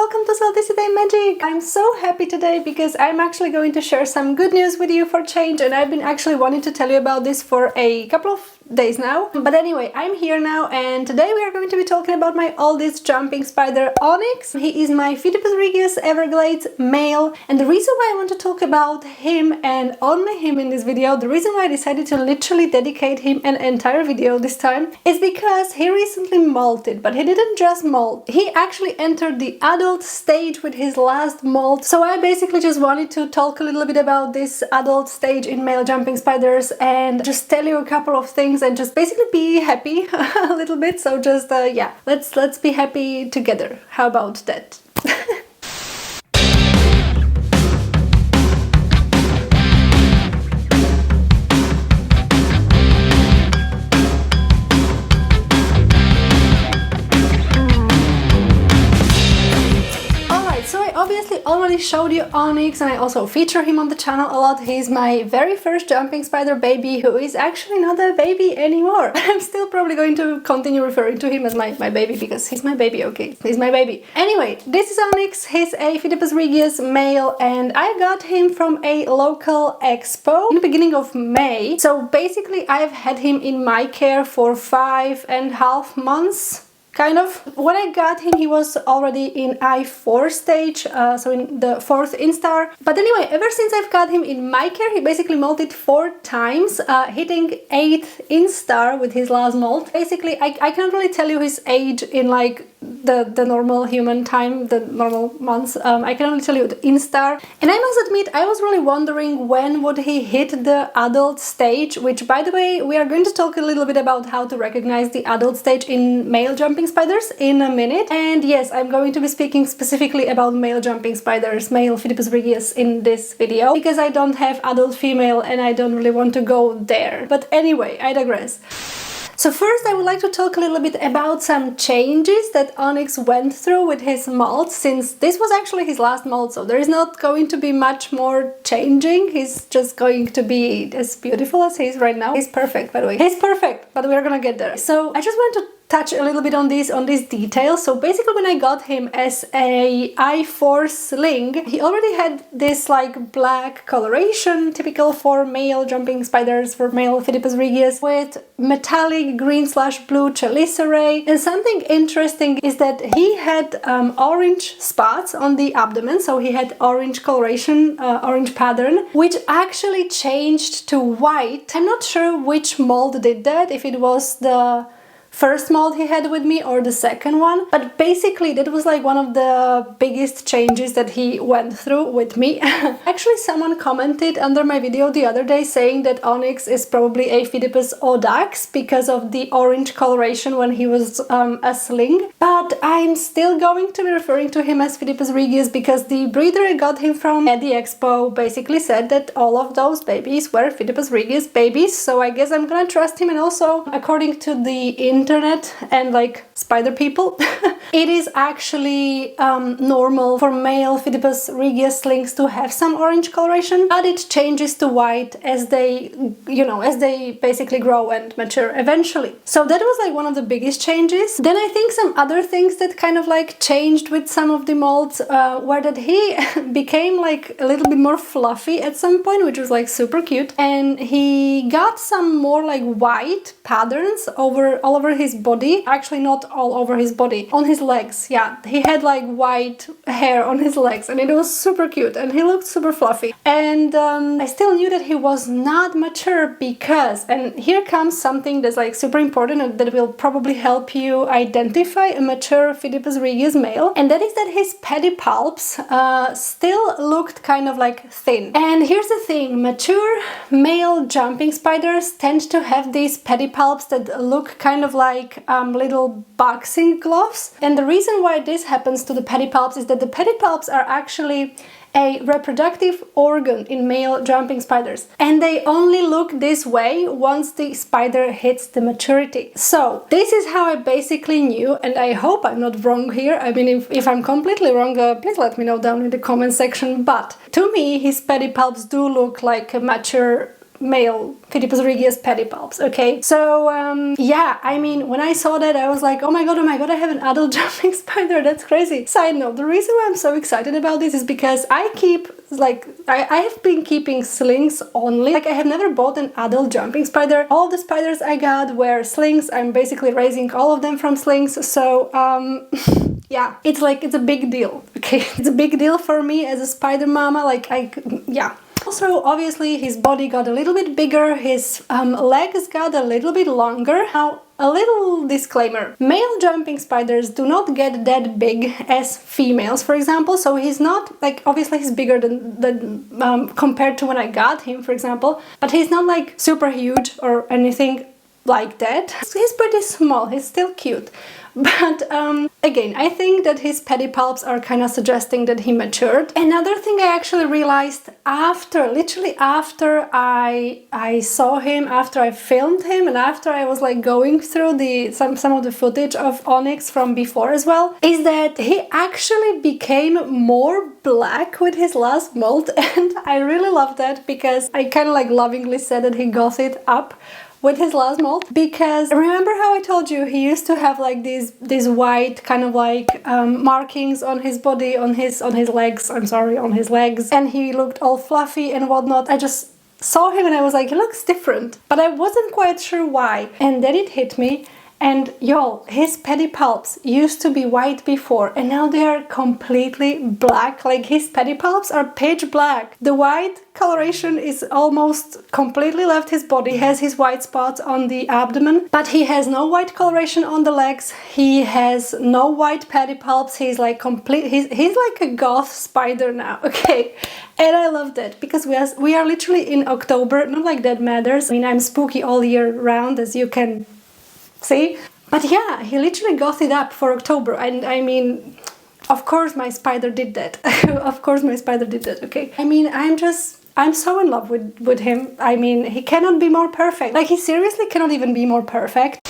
welcome to Solticity Magic! I'm so happy today because I'm actually going to share some good news with you for change, and I've been actually wanting to tell you about this for a couple of days now. But anyway, I'm here now, and today we are going to be talking about my oldest jumping spider, Onyx. He is my phidippusregius Everglades male, and the reason why I want to talk about him and only him in this video, the reason why I decided to literally dedicate him an entire video this time, is because he recently molted, but he didn't just molt. He actually entered the adult stage with his last molt. So I basically just wanted to talk a little bit about this adult stage in male jumping spiders and just tell you a couple of things and just basically be happy a little bit. So just yeah, let's be happy together. How about that? Obviously already showed you Onyx, and I also feature him on the channel a lot. He's my very first jumping spider baby, who is actually not a baby anymore. I'm still probably going to continue referring to him as my baby because he's my baby, okay? He's my baby. Anyway, this is Onyx. He's a phidippusregius male, and I got him from a local expo in the beginning of May. So basically I've had him in my care for 5.5 months. Kind of. When I got him, he was already in I4 stage, so in the 4th instar. But anyway, ever since I've got him in my care, he basically molted 4 times, hitting 8th instar with his last molt. Basically, I can't really tell you his age in like the normal human time, the normal months. I can only tell you the instar. And I must admit, I was really wondering when would he hit the adult stage, which, by the way, we are going to talk a little bit about how to recognize the adult stage in male jumping spiders in a minute. And yes, I'm going to be speaking specifically about male jumping spiders, male phidippusregius, in this video because I don't have adult female and I don't really want to go there. But anyway, I digress. So first I would like to talk a little bit about some changes that Onyx went through with his molt, since this was actually his last molt, so there is not going to be much more changing. He's just going to be as beautiful as he is right now. He's perfect, by the way. He's perfect, but we're gonna get there. So I just want to touch a little bit on these details. So basically when I got him as a I4 sling, he already had this like black coloration, typical for male jumping spiders, for male phidippusregius, with metallic green/blue chelicerae. And something interesting is that he had orange spots on the abdomen, so he had orange coloration, orange pattern, which actually changed to white. I'm not sure which mold did that, if it was the first mold he had with me or the second one, but basically that was like one of the biggest changes that he went through with me. Actually, someone commented under my video the other day saying that Onyx is probably a Phidippus audax because of the orange coloration when he was a sling, but I'm still going to be referring to him as phidippusregius because the breeder I got him from at the expo basically said that all of those babies were phidippusregius babies, so I guess I'm gonna trust him. And also, according to the internet and like spider people, it is actually normal for male phidippusregius slings to have some orange coloration, but it changes to white as they, you know, as they basically grow and mature eventually. So that was like one of the biggest changes. Then I think some other things that kind of like changed with some of the molds were that he became like a little bit more fluffy at some point, which was like super cute, and he got some more like white patterns all over his body. Actually, not all over his body, on his legs. Yeah, he had like white hair on his legs, and it was super cute, and he looked super fluffy. And I still knew that he was not mature because, and here comes something that's like super important and that will probably help you identify a mature phidippusregius male, and that is that his pedipalps still looked kind of like thin. And here's the thing, mature male jumping spiders tend to have these pedipalps that look kind of like little boxing gloves. And the reason why this happens to the pedipalps is that the pedipalps are actually a reproductive organ in male jumping spiders, and they only look this way once the spider hits the maturity. So this is how I basically knew, and I hope I'm not wrong here. I mean, if I'm completely wrong, please let me know down in the comment section, but to me his pedipalps do look like a mature male phidippusregius pedipalps, okay? So yeah, I mean, when I saw that, I was like, oh my god, I have an adult jumping spider, that's crazy. Side note, the reason why I'm so excited about this is because I keep, like, I have been keeping slings only. Like, I have never bought an adult jumping spider. All the spiders I got were slings. I'm basically raising all of them from slings, so yeah, it's like, it's a big deal, okay? It's a big deal for me as a spider mama, like, yeah. Also, obviously, his body got a little bit bigger, his legs got a little bit longer. Now, a little disclaimer, male jumping spiders do not get that big as females, for example, so he's not, like, obviously he's bigger than compared to when I got him, for example, but he's not like super huge or anything like that. He's pretty small, he's still cute. But again, I think that his pedipalps are kind of suggesting that he matured. Another thing I actually realized after, literally after I saw him, after I filmed him, and after I was like going through some of the footage of Onyx from before as well, is that he actually became more black with his last molt, and I really love that because I kind of like lovingly said that he gothed up with his last molt, because remember how I told you he used to have like these white kind of like markings on his body, on his legs, I'm sorry, on his legs, and he looked all fluffy and whatnot. I just saw him and I was like, he looks different, but I wasn't quite sure why, and then it hit me. And y'all, his pedipalps used to be white before, and now they are completely black. Like, his pedipalps are pitch black. The white coloration is almost completely left his body. He has his white spots on the abdomen, but he has no white coloration on the legs. He has no white pedipalps. He's like he's like a goth spider now, okay? And I love that because we are literally in October. Not like that matters. I mean, I'm spooky all year round, as you can see, but yeah, he literally gothed up for October, and I mean, of course my spider did that. Of course my spider did that, okay? I mean, I'm so in love with him. I mean, he cannot be more perfect. Like, he seriously cannot even be more perfect.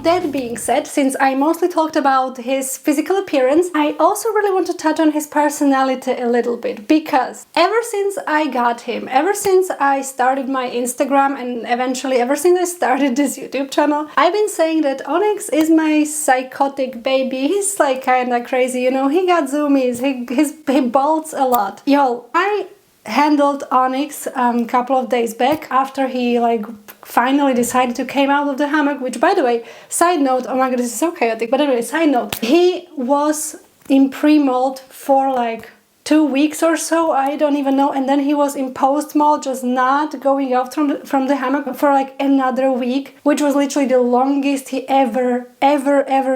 That being said, since I mostly talked about his physical appearance, I also really want to touch on his personality a little bit, because ever since I got him, ever since I started my Instagram, and eventually ever since I started this YouTube channel, I've been saying that Onyx is my psychotic baby. He's like kinda crazy, you know, he got zoomies, he bolts a lot. Y'all, I handled Onyx a couple of days back after he like finally decided to came out of the hammock, which, by the way, side note, oh my god, this is so chaotic, but anyway, side note, he was in pre-molt for like 2 weeks or so, I don't even know, and then he was in post-molt, just not going out from the hammock for like another week, which was literally the longest he ever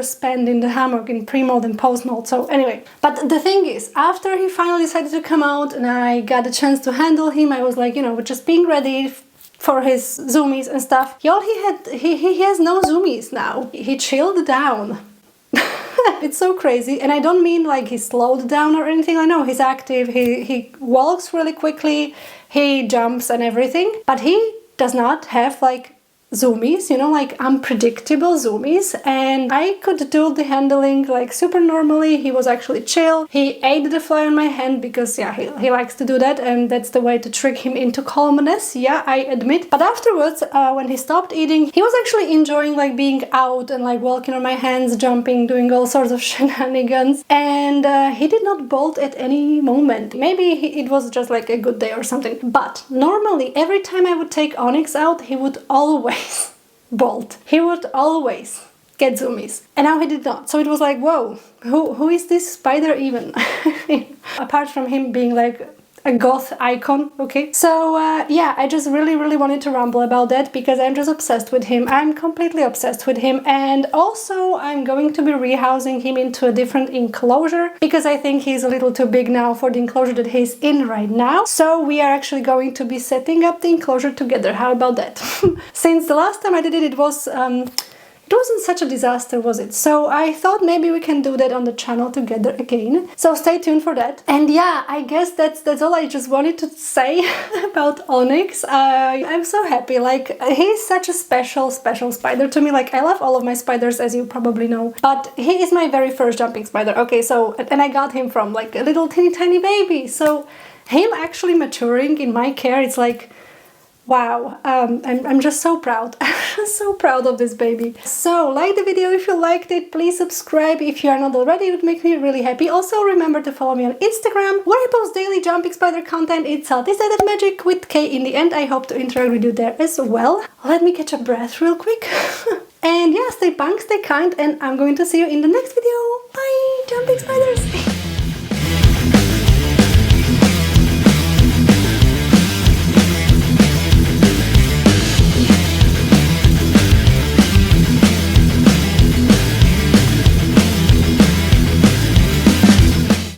spent in the hammock in pre-molt and post-molt. So anyway, but the thing is, after he finally decided to come out and I got a chance to handle him, I was like, you know, just being ready for his zoomies and stuff. Y'all, he has no zoomies now. He chilled down. It's so crazy, and I don't mean like he slowed down or anything. I know he's active, he walks really quickly, he jumps and everything, but he does not have like zoomies, you know, like unpredictable zoomies, and I could do the handling like super normally. He was actually chill. He ate the fly on my hand because, yeah, he likes to do that, and that's the way to trick him into calmness, yeah, I admit. But afterwards, when he stopped eating, he was actually enjoying like being out and like walking on my hands, jumping, doing all sorts of shenanigans, and he did not bolt at any moment. Maybe it was just like a good day or something, but normally every time I would take Onyx out, he would always bolt. He would always get zoomies, and now he did not. So it was like, whoa, who is this spider even? Apart from him being like a goth icon, okay? So yeah, I just really wanted to ramble about that because I'm just obsessed with him. I'm completely obsessed with him, and also I'm going to be rehousing him into a different enclosure because I think he's a little too big now for the enclosure that he's in right now. So we are actually going to be setting up the enclosure together. How about that? Since the last time I did it, it was It wasn't such a disaster, was it? So I thought maybe we can do that on the channel together again. So stay tuned for that. And yeah, I guess that's all I just wanted to say about Onyx. I'm so happy. Like, he's such a special spider to me. Like, I love all of my spiders, as you probably know, but he is my very first jumping spider. Okay, so, and I got him from like a little teeny tiny baby. So him actually maturing in my care, it's like, wow, I'm just so proud. So proud of this baby. So like the video if you liked it, please subscribe if you are not already, it would make me really happy. Also remember to follow me on Instagram where I post daily jumping spider content. It's magic with K in the end. I hope to interact with you there as well. Let me catch a breath real quick. And yeah, stay punk, stay kind, and I'm going to see you in the next video. Bye, jumping spiders!